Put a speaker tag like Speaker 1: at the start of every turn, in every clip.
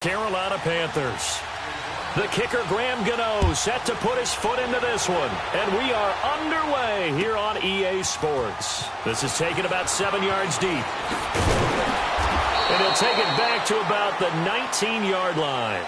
Speaker 1: Carolina Panthers. The kicker, Graham Gano, set to put his foot into this one. And we are underway here on EA Sports. This is taken about 7 yards deep. And he'll take it back to about the 19-yard line.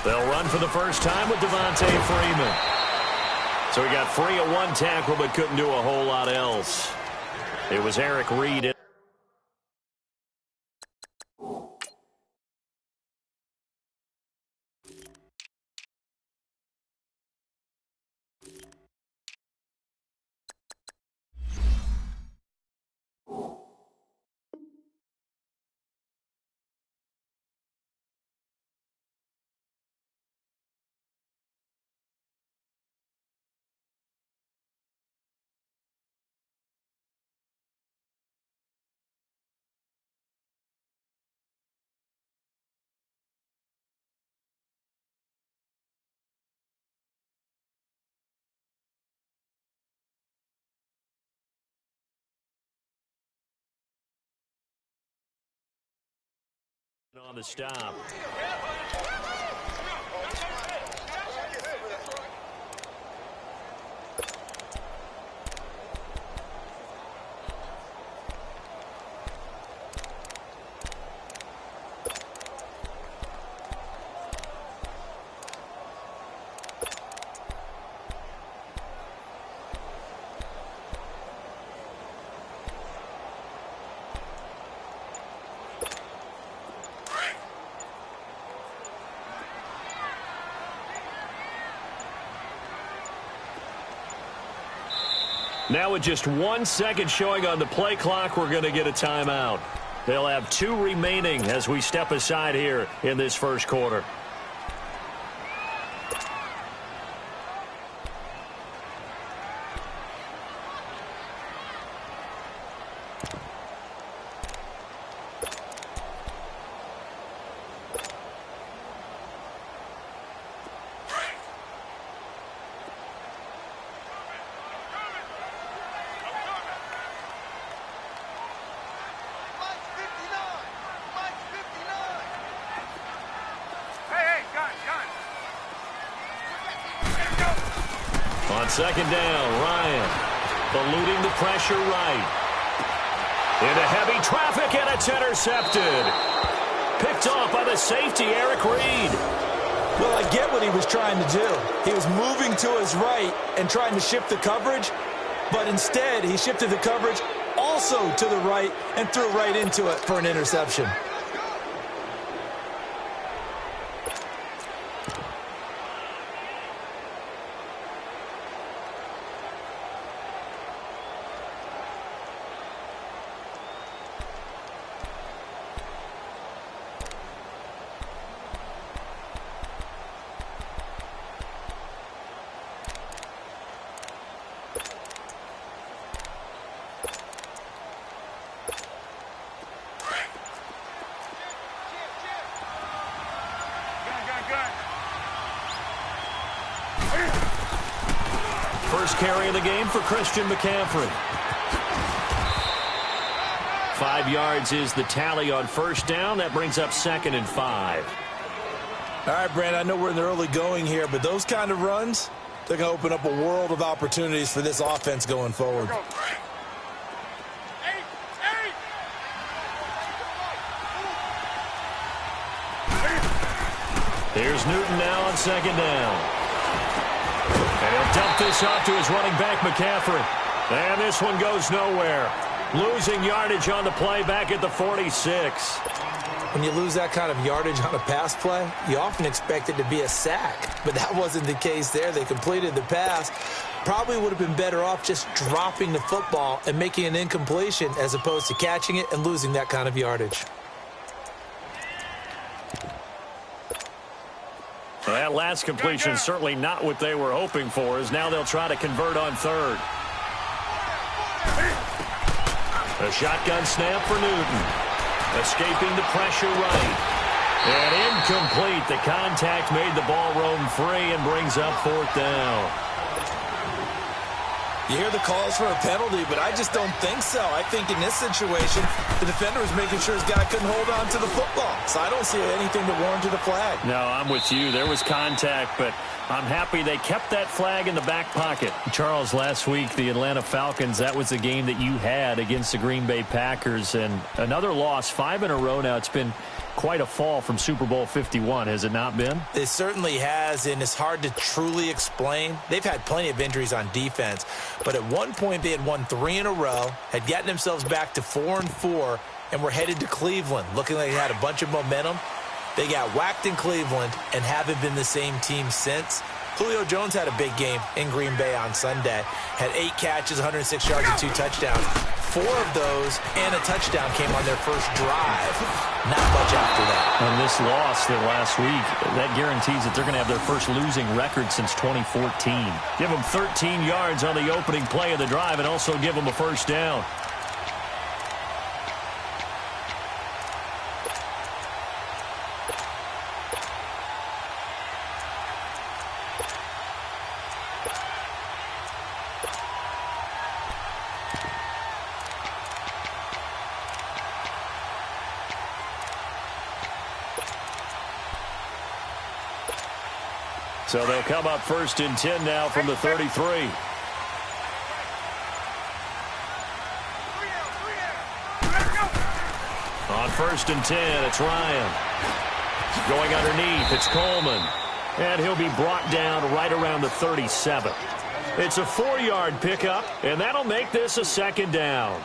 Speaker 1: They'll run for the first time with Devontae Freeman. So he got free of one tackle but couldn't do a whole lot else. It was Eric Reed. On the stop. Now with just 1 second showing on the play clock, we're going to get a timeout. They'll have 2 remaining as we step aside here in this first quarter. On second down, Ryan eluding the pressure right. Into heavy traffic, and it's intercepted. Picked off by the safety, Eric Reed.
Speaker 2: Well, I get what he was trying to do. He was moving to his right and trying to shift the coverage, but instead he shifted the coverage also to the right and threw right into it for an interception.
Speaker 1: First carry of the game for Christian McCaffrey. 5 yards is the tally on first down. That brings up 2nd and 5.
Speaker 2: All right, Brand, I know we're in the early going here, but those kind of runs, they're going to open up a world of opportunities for this offense going forward.
Speaker 1: Here's Newton now on second down. And he'll dump this off to his running back, McCaffrey. And this one goes nowhere. Losing yardage on the play back at the 46.
Speaker 2: When you lose that kind of yardage on a pass play, you often expect it to be a sack. But that wasn't the case there. They completed the pass. Probably would have been better off just dropping the football and making an incompletion as opposed to catching it and losing that kind of yardage.
Speaker 1: Well, that last completion certainly not what they were hoping for, as now they'll try to convert on third. A shotgun snap for Newton. Escaping the pressure right. And incomplete. The contact made the ball roam free and brings up fourth down.
Speaker 2: You hear the calls for a penalty, but I just don't think so. I think in this situation, the defender was making sure his guy couldn't hold on to the football. So I don't see anything to warrant the flag.
Speaker 1: No, I'm with you. There was contact, but I'm happy they kept that flag in the back pocket. Charles, last week, the Atlanta Falcons, that was the game that you had against the Green Bay Packers. And another loss, 5 in a row now. It's been quite a fall from Super Bowl 51, has it not been?
Speaker 2: It certainly has, and it's hard to truly explain. They've had plenty of injuries on defense, but at one point they had won 3 in a row, had gotten themselves back to 4-4, and were headed to Cleveland, looking like they had a bunch of momentum. They got whacked in Cleveland and haven't been the same team since. Julio Jones had a big game in Green Bay on Sunday. Had 8 catches, 106 yards, and 2 touchdowns. 4 of those and a touchdown came on their first drive. Not much after that.
Speaker 1: And this loss last week, that guarantees that they're going to have their first losing record since 2014. Give them 13 yards on the opening play of the drive and also give them a first down. So they'll come up 1st and 10 now from the 33. On 1st and 10, it's Ryan. Going underneath, it's Coleman. And he'll be brought down right around the 37. It's a 4-yard pickup, and that'll make this a 2nd down.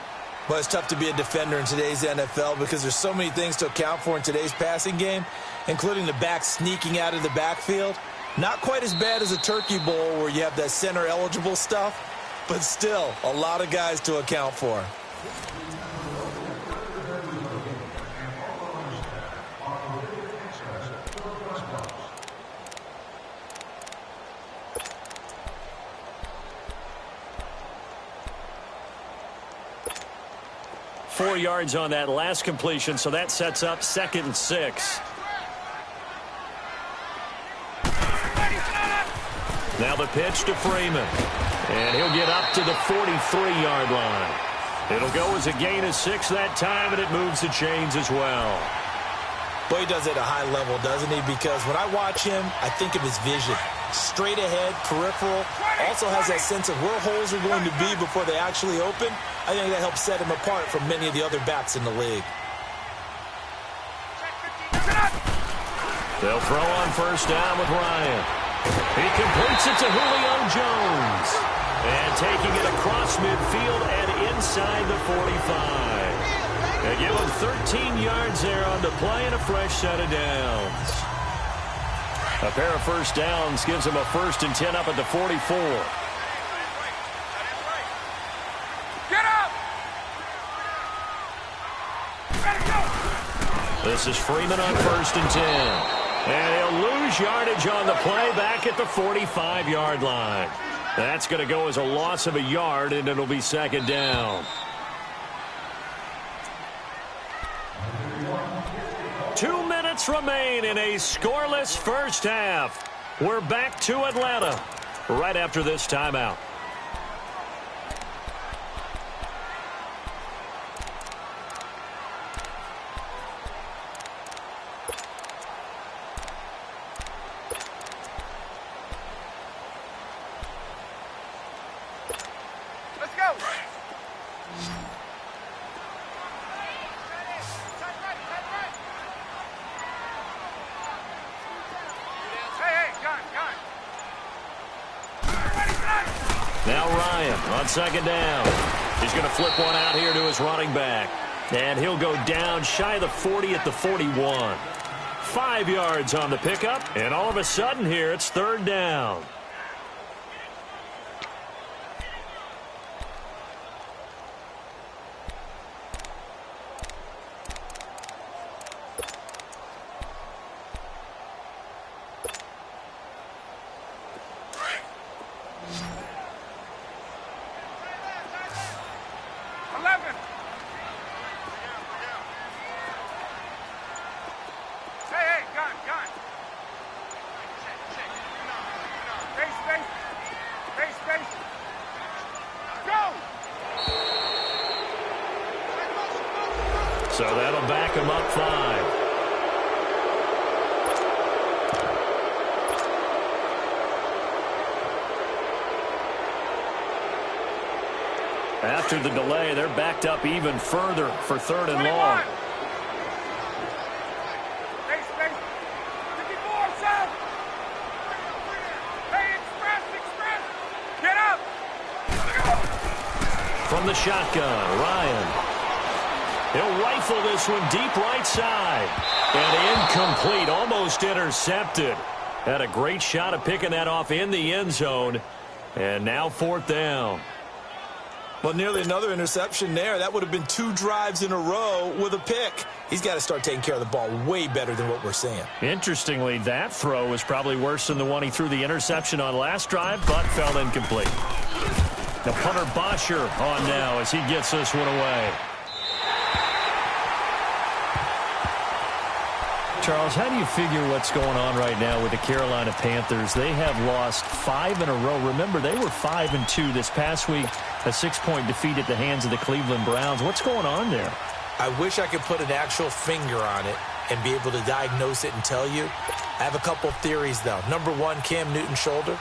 Speaker 2: Well, it's tough to be a defender in today's NFL because there's so many things to account for in today's passing game, including the back sneaking out of the backfield. Not quite as bad as a Turkey Bowl where you have that center-eligible stuff, but still a lot of guys to account for.
Speaker 1: Four yards on that last completion, so that sets up 2nd and 6. Now the pitch to Freeman. And he'll get up to the 43-yard line. It'll go as a gain of 6 that time, and it moves the chains as well.
Speaker 2: Boy, he does it at a high level, doesn't he? Because when I watch him, I think of his vision. Straight ahead, peripheral. Also has that sense of where holes are going to be before they actually open. I think that helps set him apart from many of the other backs in the league.
Speaker 1: They'll throw on 1st down with Ryan. He completes it to Julio Jones. And taking it across midfield and inside the 45. They give him 13 yards there on the play and a fresh set of downs. A pair of 1st downs gives him a 1st and 10 up at the 44.
Speaker 3: Get up!
Speaker 1: This is Freeman on 1st and 10. And he'll lose yardage on the play back at the 45-yard line. That's going to go as a loss of a yard, and it'll be 2nd down. 2 minutes remain in a scoreless first half. We're back to Atlanta right after this timeout. Now Ryan on 2nd down. He's going to flip one out here to his running back. And he'll go down shy of the 40 at the 41. 5 yards on the pickup, and all of a sudden here it's third down. So that'll back him up 5. After the delay, they're backed up even further for third and long.
Speaker 3: Get up!
Speaker 1: From the shotgun, Ryan. He'll rifle this one deep right side. And incomplete, almost intercepted. Had a great shot at picking that off in the end zone. And now fourth down.
Speaker 2: Well, nearly another interception there. That would have been 2 drives in a row with a pick. He's got to start taking care of the ball way better than what we're seeing.
Speaker 1: Interestingly, that throw was probably worse than the one he threw the interception on last drive, but fell incomplete. The punter Bosher on now as he gets this one away. Charles, how do you figure what's going on right now with the Carolina Panthers? They have lost 5 in a row. Remember, they were 5-2 this past week, a 6-point defeat at the hands of the Cleveland Browns. What's going on there?
Speaker 2: I wish I could put an actual finger on it and be able to diagnose it and tell you. I have a couple theories, though. Number 1, Cam Newton's shoulder.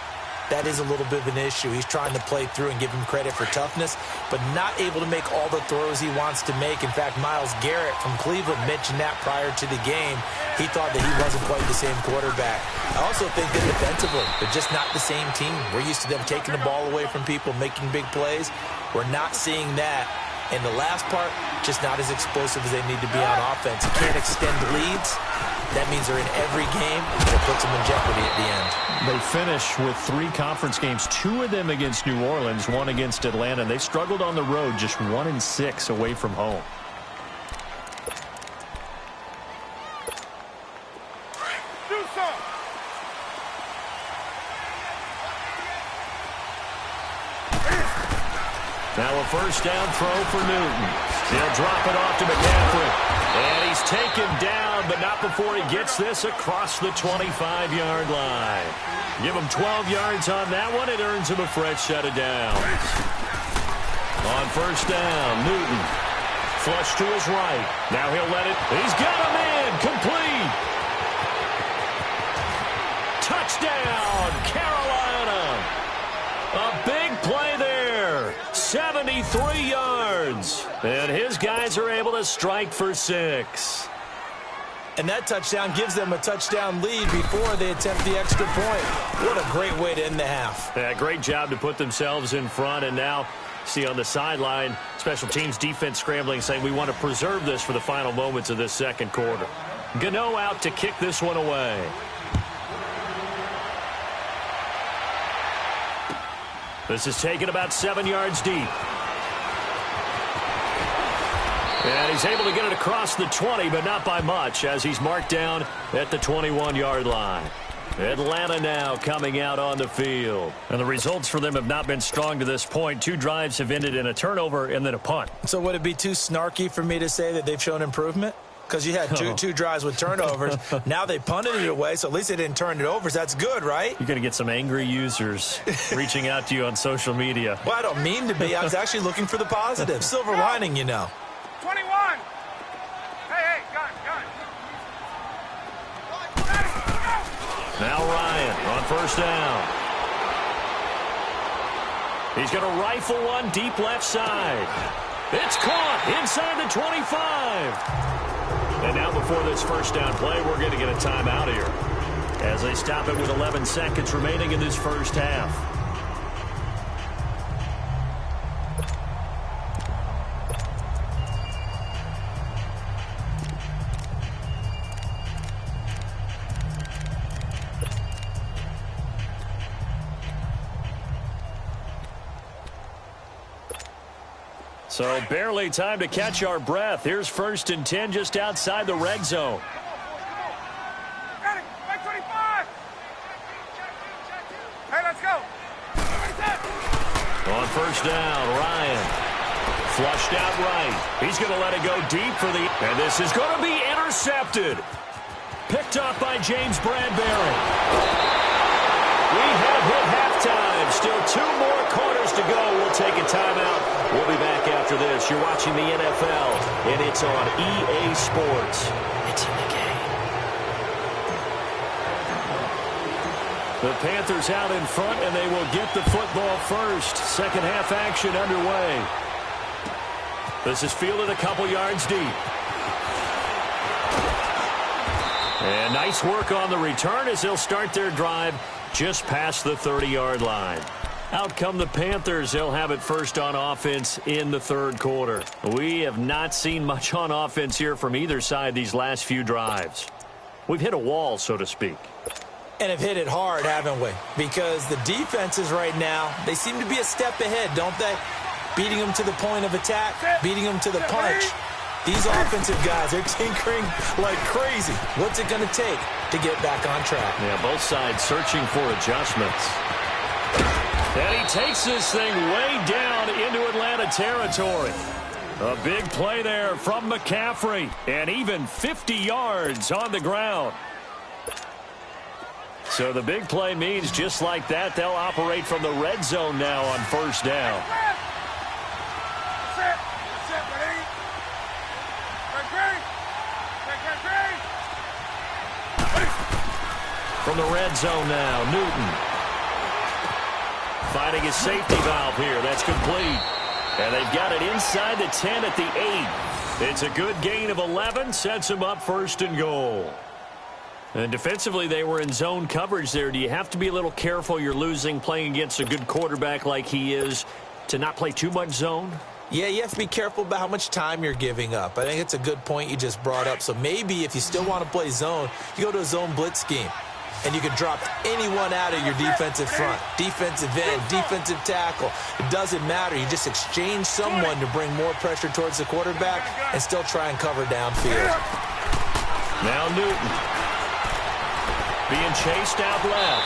Speaker 2: That is a little bit of an issue. He's trying to play through and give him credit for toughness, but not able to make all the throws he wants to make. In fact, Myles Garrett from Cleveland mentioned that prior to the game. He thought that he wasn't quite the same quarterback. I also think that defensively, they're just not the same team. We're used to them taking the ball away from people, making big plays. We're not seeing that. And the last part, just not as explosive as they need to be on offense. You can't extend leads. That means they're in every game, and it puts them in jeopardy at the end.
Speaker 1: They finish with 3 conference games, 2 of them against New Orleans, 1 against Atlanta. They struggled on the road, just 1-6 away from home.
Speaker 3: Do some.
Speaker 1: Now a first down throw for Newton. He'll drop it off to McCaffrey. And he's taken down, but not before he gets this across the 25-yard line. Give him 12 yards on that one. It earns him a fresh set of downs. On first down, Newton. Flush to his right. Now he'll let it. He's got him in. Complete. Touchdown, Carolina. A big play there. 73 yards. And his guys are able to strike for 6.
Speaker 2: And that touchdown gives them a touchdown lead before they attempt the extra point. What a great way to end the half.
Speaker 1: Yeah, great job to put themselves in front. And now, see on the sideline, special teams defense scrambling, saying we want to preserve this for the final moments of this second quarter. Gano out to kick this one away. This is taken about 7 yards deep. And he's able to get it across the 20, but not by much, as he's marked down at the 21-yard line. Atlanta now coming out on the field. And the results for them have not been strong to this point. 2 drives have ended in a turnover and then a punt.
Speaker 2: So would it be too snarky for me to say that they've shown improvement? Because you had two drives with turnovers. Now they punted it away, so at least they didn't turn it over. So that's good, right?
Speaker 1: You're going to get some angry users reaching out to you on social media.
Speaker 2: Well, I don't mean to be. I was actually looking for the positive. Silver lining, you know.
Speaker 3: 21. Hey, gun.
Speaker 1: Now Ryan on first down. He's going to rifle one deep left side. It's caught inside the 25. And now before this first down play, we're going to get a timeout here as they stop it with 11 seconds remaining in this first half. So barely time to catch our breath. Here's 1st and 10 just outside the red zone.
Speaker 3: Got it. 25. Hey, let's go.
Speaker 1: On 1st down, Ryan. Flushed out right. He's going to let it go deep for the... And this is going to be intercepted. Picked up by James Bradbury. We have hit halftime. Still 2 more quarters to go. We'll take a timeout. We'll be back after this. You're watching the NFL, and it's on EA Sports. It's in the game. The Panthers out in front, and they will get the football first. Second half action underway. This is fielded a couple yards deep. And nice work on the return as they'll start their drive just past the 30-yard line. Out come the Panthers. They'll have it first on offense in the 3rd quarter. We have not seen much on offense here from either side these last few drives. We've hit a wall, so to speak.
Speaker 2: And have hit it hard, haven't we? Because the defenses right now, they seem to be a step ahead, don't they? Beating them to the point of attack, beating them to the punch. These offensive guys are tinkering like crazy. What's it going to take to get back on track?
Speaker 1: Yeah, both sides searching for adjustments. And he takes this thing way down into Atlanta territory. A big play there from McCaffrey. And even 50 yards on the ground. So the big play means just like that, they'll operate from the red zone now on 1st down. From the red zone now, Newton. Finding his safety valve here. That's complete. And they've got it inside the 10 at the 8. It's a good gain of 11. Sets them up 1st and goal. And defensively, they were in zone coverage there. Do you have to be a little careful? You're losing playing against a good quarterback like he is to not play too much zone?
Speaker 2: Yeah, you have to be careful about how much time you're giving up. I think it's a good point you just brought up. So maybe if you still want to play zone, you go to a zone blitz scheme. And you can drop anyone out of your defensive front. Defensive end, defensive tackle. It doesn't matter. You just exchange someone to bring more pressure towards the quarterback and still try and cover downfield.
Speaker 1: Now Newton. Being chased out left.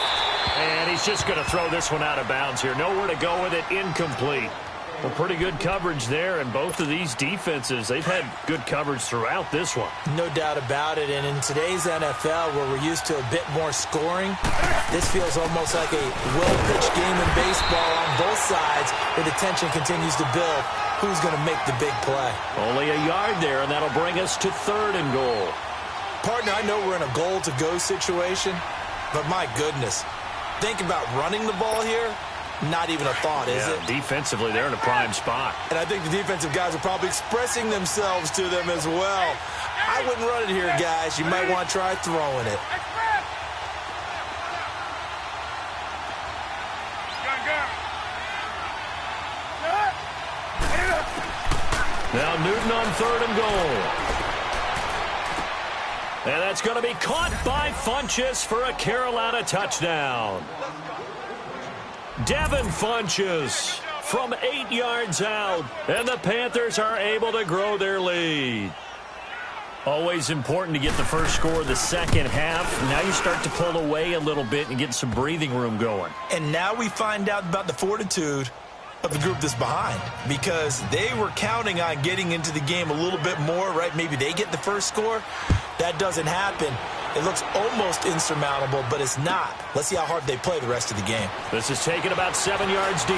Speaker 1: And he's just going to throw this one out of bounds here. Nowhere to go with it. Incomplete. Well, pretty good coverage there, and both of these defenses, they've had good coverage throughout this one.
Speaker 2: No doubt about it, and in today's NFL, where we're used to a bit more scoring, this feels almost like a well-pitched game in baseball on both sides, where the tension continues to build. Who's going to make the big play?
Speaker 1: Only a yard there, and that'll bring us to 3rd and goal.
Speaker 2: Partner, I know we're in a goal-to-go situation, but my goodness, think about running the ball here. Not even a thought, is it?
Speaker 1: Defensively, they're in a prime spot.
Speaker 2: And I think the defensive guys are probably expressing themselves to them as well. I wouldn't run it here, guys. You might want to try throwing it.
Speaker 1: Now Newton on 3rd and goal. And that's going to be caught by Funchess for a Carolina touchdown. Devin Funchess from 8 yards out, and the Panthers are able to grow their lead. Always important to get the first score of the second half. Now you start to pull away a little bit and get some breathing room going.
Speaker 2: And now we find out about the fortitude of the group that's behind, because they were counting on getting into the game a little bit more, right? Maybe they get the first score. That doesn't happen. It looks almost insurmountable, but it's not. Let's see how hard they play the rest of the game.
Speaker 1: This is taken about 7 yards deep.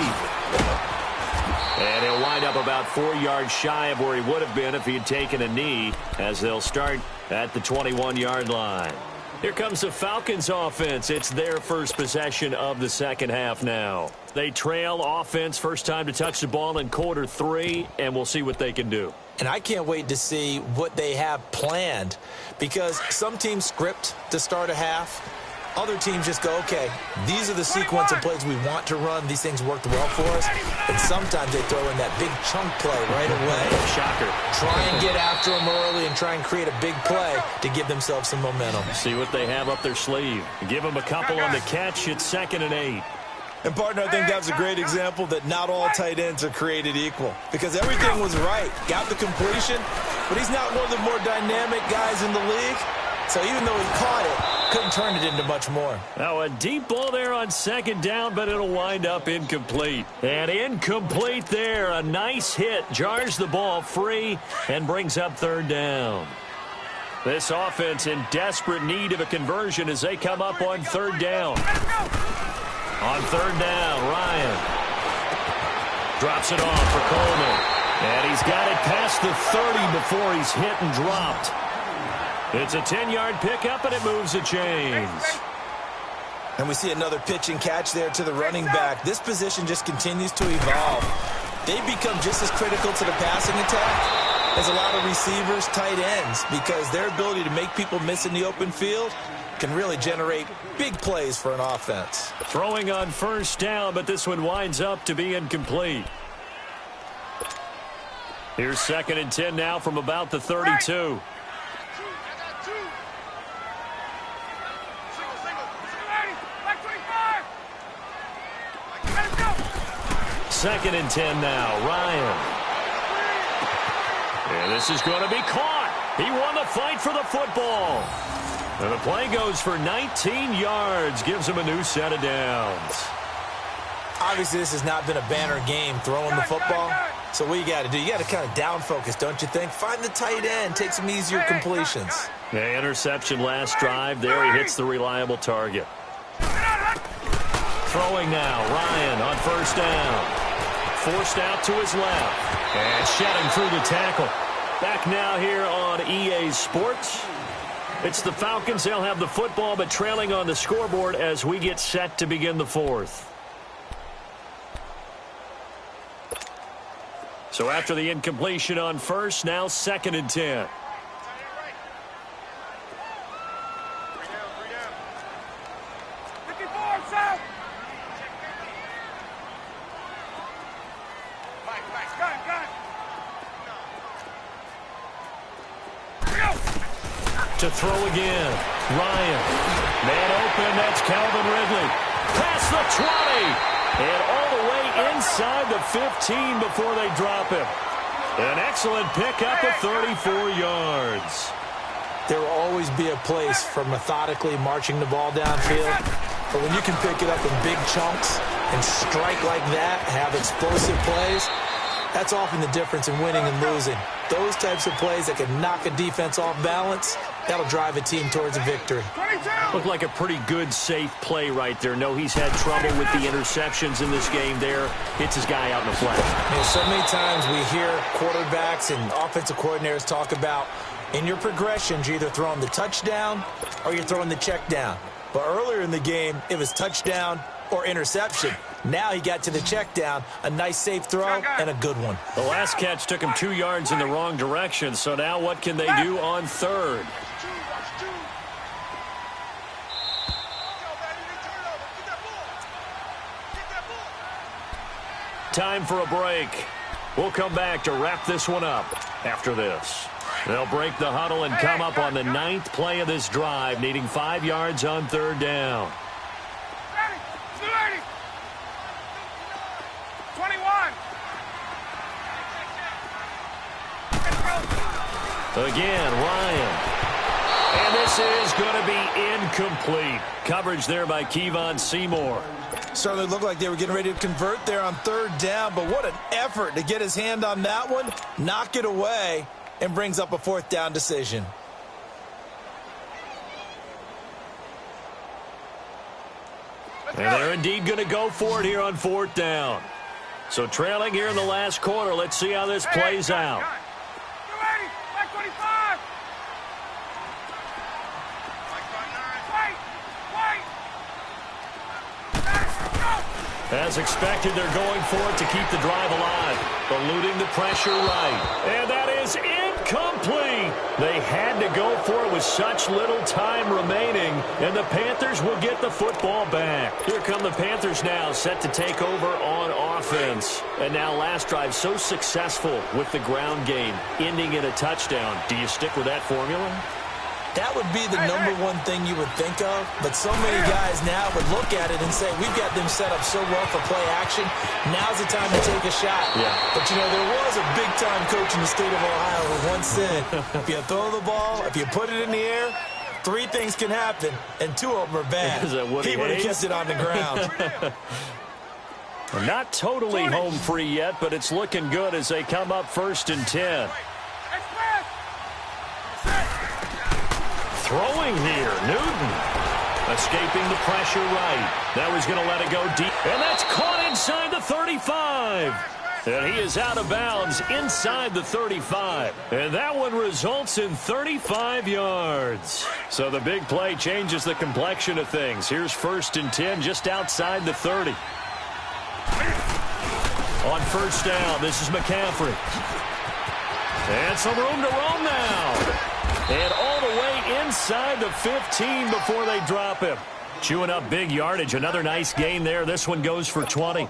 Speaker 1: And he'll wind up about 4 yards shy of where he would have been if he had taken a knee, as they'll start at the 21-yard line. Here comes the Falcons offense. It's their first possession of the second half now. They trail offense, first time to touch the ball in quarter 3, and we'll see what they can do.
Speaker 2: And I can't wait to see what they have planned, because some teams script to start a half. Other teams just go, okay, these are the sequence of plays we want to run. These things worked well for us. And sometimes they throw in that big chunk play right away.
Speaker 1: Shocker.
Speaker 2: Try and get after them early and try and create a big play to give themselves some momentum.
Speaker 1: See what they have up their sleeve. Give them a couple on the catch. It's 2nd and 8.
Speaker 2: And, partner, I think that's a great example that not all tight ends are created equal, because everything was right. Got the completion, but he's not one of the more dynamic guys in the league. So even though he caught it, couldn't turn it into much more.
Speaker 1: Now a deep ball there on second down, but it'll wind up incomplete. And incomplete there. A nice hit. Jars the ball free and brings up third down. This offense in desperate need of a conversion as they come up on third down. On third down, Ryan drops it off for Coleman. And he's got it past the 30 before he's hit and dropped. It's a 10-yard pickup, and it moves the chains.
Speaker 2: And we see another pitch and catch there to the running back. This position just continues to evolve. They become just as critical to the passing attack as a lot of receivers, tight ends, because their ability to make people miss in the open field can really generate big plays for an offense.
Speaker 1: Throwing on first down, but this one winds up to be incomplete. Here's second and 10 now from about the 32. Second and 10 now, Ryan. And this is going to be caught. He won the fight for the football. And the play goes for 19 yards, gives him a new set of downs.
Speaker 2: Obviously, this has not been a banner game throwing the football. So what you got to do, you got to kind of down focus, don't you think? Find the tight end, take some easier completions.
Speaker 1: The interception last drive. There he hits the reliable target. Throwing now, Ryan on first down. Forced out to his left. And shedding through the tackle. Back now here on EA Sports. It's the Falcons. They'll have the football, but trailing on the scoreboard as we get set to begin the fourth. So after the incompletion on first, now second and 10. To throw again. Ryan. Man open. That's Calvin Ridley. Past the 20. And all the way inside the 15 before they drop him. An excellent pickup of 34 yards.
Speaker 2: There will always be a place for methodically marching the ball downfield. But when you can pick it up in big chunks and strike like that, have explosive plays, that's often the difference in winning and losing. Those types of plays that can knock a defense off balance, that'll drive a team towards a victory.
Speaker 1: Looked like a pretty good, safe play right there. No, he's had trouble with the interceptions in this game there. Hits his guy out in the flat.
Speaker 2: You know, so many times we hear quarterbacks and offensive coordinators talk about in your progressions, you're either throwing the touchdown or you're throwing the check down. But earlier in the game, it was touchdown or interception. Now he got to the check down, a nice safe throw, and a good one.
Speaker 1: The last catch took him 2 yards in the wrong direction, so now what can they do on third? Time for a break. We'll come back to wrap this one up after this. They'll break the huddle and come up on the 9th play of this drive, needing 5 yards on third down.
Speaker 3: 21.
Speaker 1: Again, Ryan. And this is going to be incomplete. Coverage there by Kevon Seymour.
Speaker 2: Certainly looked like they were getting ready to convert there on third down, but what an effort to get his hand on that one, knock it away, and brings up a fourth down decision.
Speaker 1: And they're indeed going to go for it here on fourth down. So trailing here in the last quarter, let's see how this plays out. As expected, they're going for it to keep the drive alive. Eluding the pressure right. And that is incomplete. They had to go for it with such little time remaining. And the Panthers will get the football back. Here come the Panthers now, set to take over on offense. And now last drive so successful with the ground game, ending in a touchdown. Do you stick with that formula?
Speaker 2: That would be the number one thing you would think of, but so many guys now would look at it and say, we've got them set up so well for play action, now's the time to take a shot.
Speaker 1: Yeah.
Speaker 2: But, you know, there was a big-time coach in the state of Ohio who once said, if you throw the ball, if you put it in the air, 3 things can happen, and 2 of them are bad. He would have kept it on the ground.
Speaker 1: Not totally home free yet, but it's looking good as they come up 1st and 10. Throwing here, Newton. Escaping the pressure right. Now he's going to let it go deep. And that's caught inside the 35. And he is out of bounds inside the 35. And that one results in 35 yards. So the big play changes the complexion of things. Here's 1st and 10 just outside the 30. On 1st down, this is McCaffrey. And some room to roam now. And all the way inside the 15 before they drop him. Chewing up big yardage. Another nice gain there. This one goes for 20.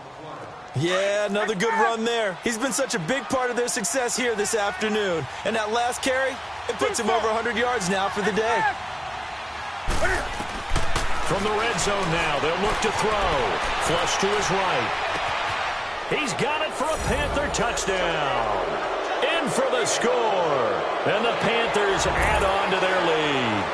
Speaker 2: Yeah, another good run there. He's been such a big part of their success here this afternoon. And that last carry, it puts him over 100 yards now for the day.
Speaker 1: From the red zone now, they'll look to throw. Flush to his right. He's got it for a Panther touchdown. In for the score. And the Panthers add on to their lead.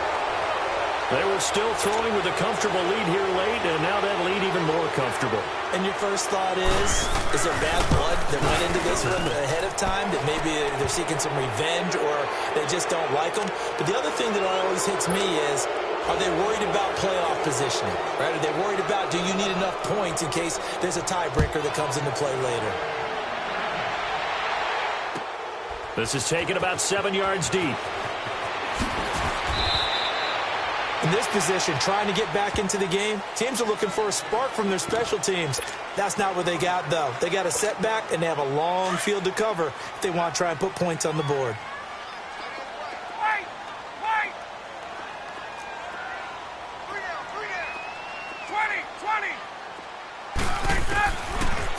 Speaker 1: They were still throwing with a comfortable lead here late, and now that lead even more comfortable.
Speaker 2: And your first thought is there bad blood that went into this one ahead of time, that maybe they're seeking some revenge or they just don't like them? But the other thing that always hits me is, are they worried about playoff positioning? Right? Are they worried about, do you need enough points in case there's a tiebreaker that comes into play later?
Speaker 1: This is taken about 7 yards deep.
Speaker 2: In this position, trying to get back into the game, teams are looking for a spark from their special teams. That's not what they got, though. They got a setback, and they have a long field to cover if they want to try and put points on the board.
Speaker 3: Wait! 20!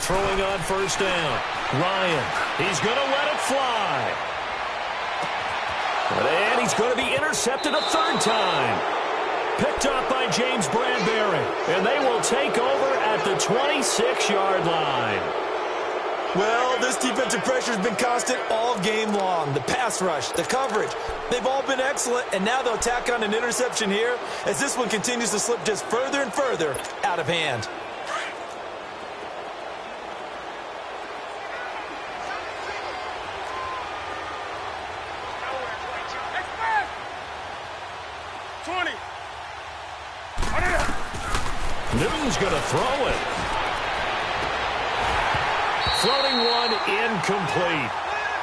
Speaker 1: Throwing on 1st down. Ryan, he's going to let it fly. And he's going to be intercepted a 3rd time. Picked up by James Bradbury. And they will take over at the 26-yard line.
Speaker 2: Well, this defensive pressure has been constant all game long. The pass rush, the coverage, they've all been excellent. And now they'll tack on an interception here as this one continues to slip just further and further out of hand.
Speaker 1: Newton's going to throw it. Floating one, incomplete.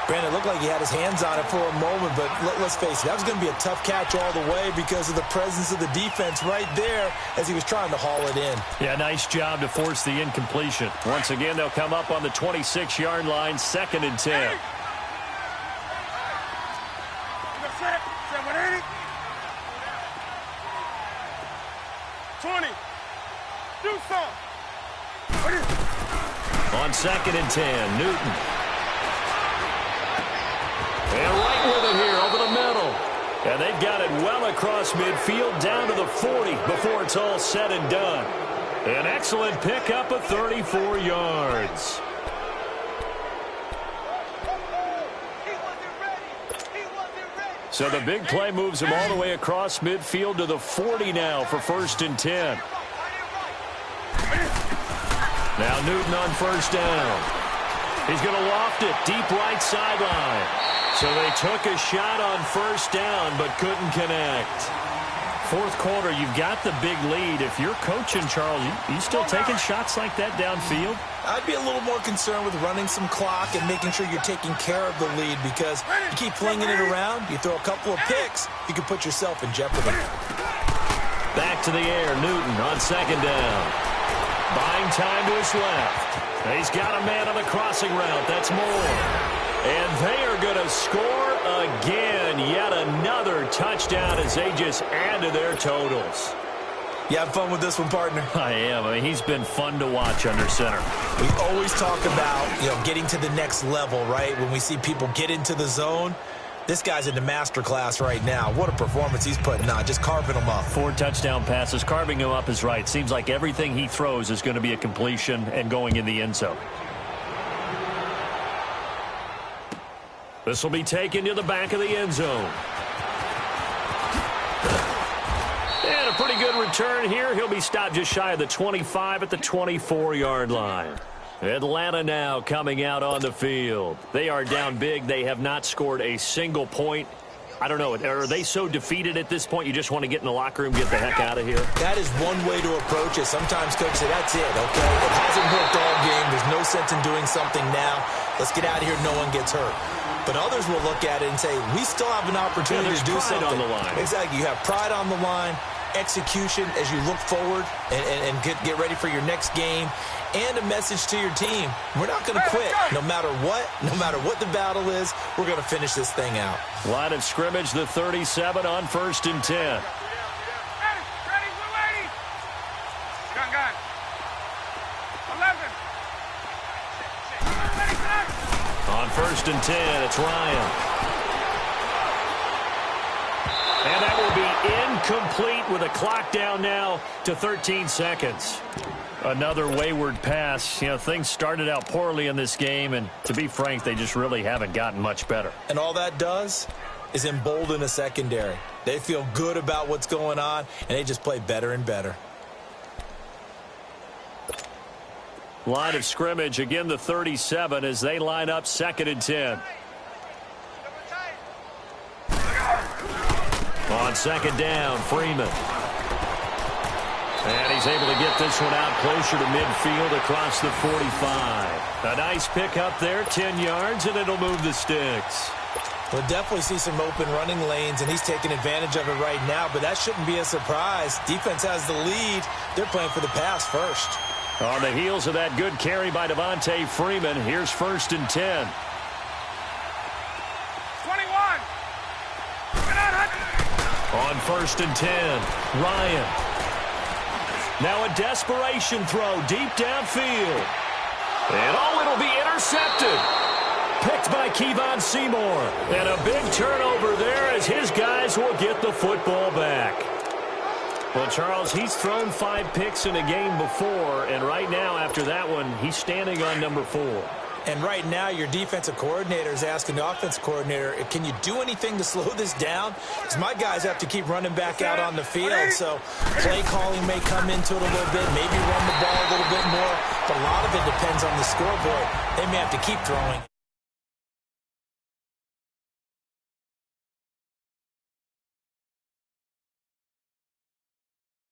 Speaker 2: Brandon, it looked like he had his hands on it for a moment, but let's face it, that was going to be a tough catch all the way because of the presence of the defense right there as he was trying to haul it in.
Speaker 1: Yeah, nice job to force the incompletion. Once again, they'll come up on the 26-yard line, 2nd and 10. On 2nd and 10, Newton. And right with it here over the middle. And they've got it well across midfield down to the 40 before it's all said and done. An excellent pickup of 34 yards. So the big play moves him all the way across midfield to the 40 now for 1st and 10. Now Newton on 1st down. He's going to loft it deep right sideline. So they took a shot on 1st down but couldn't connect. 4th quarter, you've got the big lead. If you're coaching, Charles, you still taking shots like that downfield?
Speaker 2: I'd be a little more concerned with running some clock and making sure you're taking care of the lead because you keep flinging it around, you throw a couple of picks, you can put yourself in jeopardy.
Speaker 1: Back to the air, Newton on 2nd down. Buying time to his left. He's got a man on the crossing route. That's more. And they are going to score again. Yet another touchdown as they just add to their totals.
Speaker 2: You have fun with this one, partner?
Speaker 1: I am. I mean, he's been fun to watch under center.
Speaker 2: We always talk about, getting to the next level, right? When we see people get into the zone. This guy's in the master class right now. What a performance he's putting on, just carving them up.
Speaker 1: 4 touchdown passes. Carving him up is right. Seems like everything he throws is going to be a completion and going in the end zone. This will be taken to the back of the end zone. And a pretty good return here. He'll be stopped just shy of the 25 at the 24-yard line. Atlanta now coming out on the field. They are down big. They have not scored a single point. I don't know. Are they so defeated at this point you just want to get in the locker room, get the heck out of here?
Speaker 2: That is one way to approach it. Sometimes coaches say, that's it, okay? It hasn't worked all game. There's no sense in doing something now. Let's get out of here. No one gets hurt. But others will look at it and say, we still have an opportunity to do something.
Speaker 1: On the line.
Speaker 2: Exactly. You have pride on the line, execution as you look forward and get ready for your next game, and a message to your team. We're not going to quit no matter what the battle is. We're going to finish this thing out.
Speaker 1: Line of scrimmage, the 37 on 1st and 10.
Speaker 3: Ready, blue lady. Gun. 11. Ready, connect.
Speaker 1: On 1st and 10, it's Ryan. And that will be incomplete with a clock down now to 13 seconds. Another wayward pass. You know, things started out poorly in this game, and to be frank, they just really haven't gotten much better.
Speaker 2: And all that does is embolden a secondary. They feel good about what's going on, and they just play better and better.
Speaker 1: Line of scrimmage, again the 37 as they line up 2nd and 10. On 2nd down, Freeman. And he's able to get this one out closer to midfield across the 45. A nice pick up there, 10 yards, and it'll move the sticks.
Speaker 2: We'll definitely see some open running lanes, and he's taking advantage of it right now, but that shouldn't be a surprise. Defense has the lead. They're playing for the pass first.
Speaker 1: On the heels of that good carry by Devontae Freeman, here's 1st and 10.
Speaker 3: 21.
Speaker 1: On 1st and 10, Ryan. Now a desperation throw deep downfield. And it'll be intercepted. Picked by Kevon Seymour. And a big turnover there as his guys will get the football back. Well, Charles, he's thrown 5 picks in a game before, and right now after that one, he's standing on number 4.
Speaker 2: And right now, your defensive coordinator is asking the offensive coordinator, can you do anything to slow this down? Because my guys have to keep running back out on the field. So play calling may come into it a little bit, maybe run the ball a little bit more. But a lot of it depends on the scoreboard. They may have to keep throwing.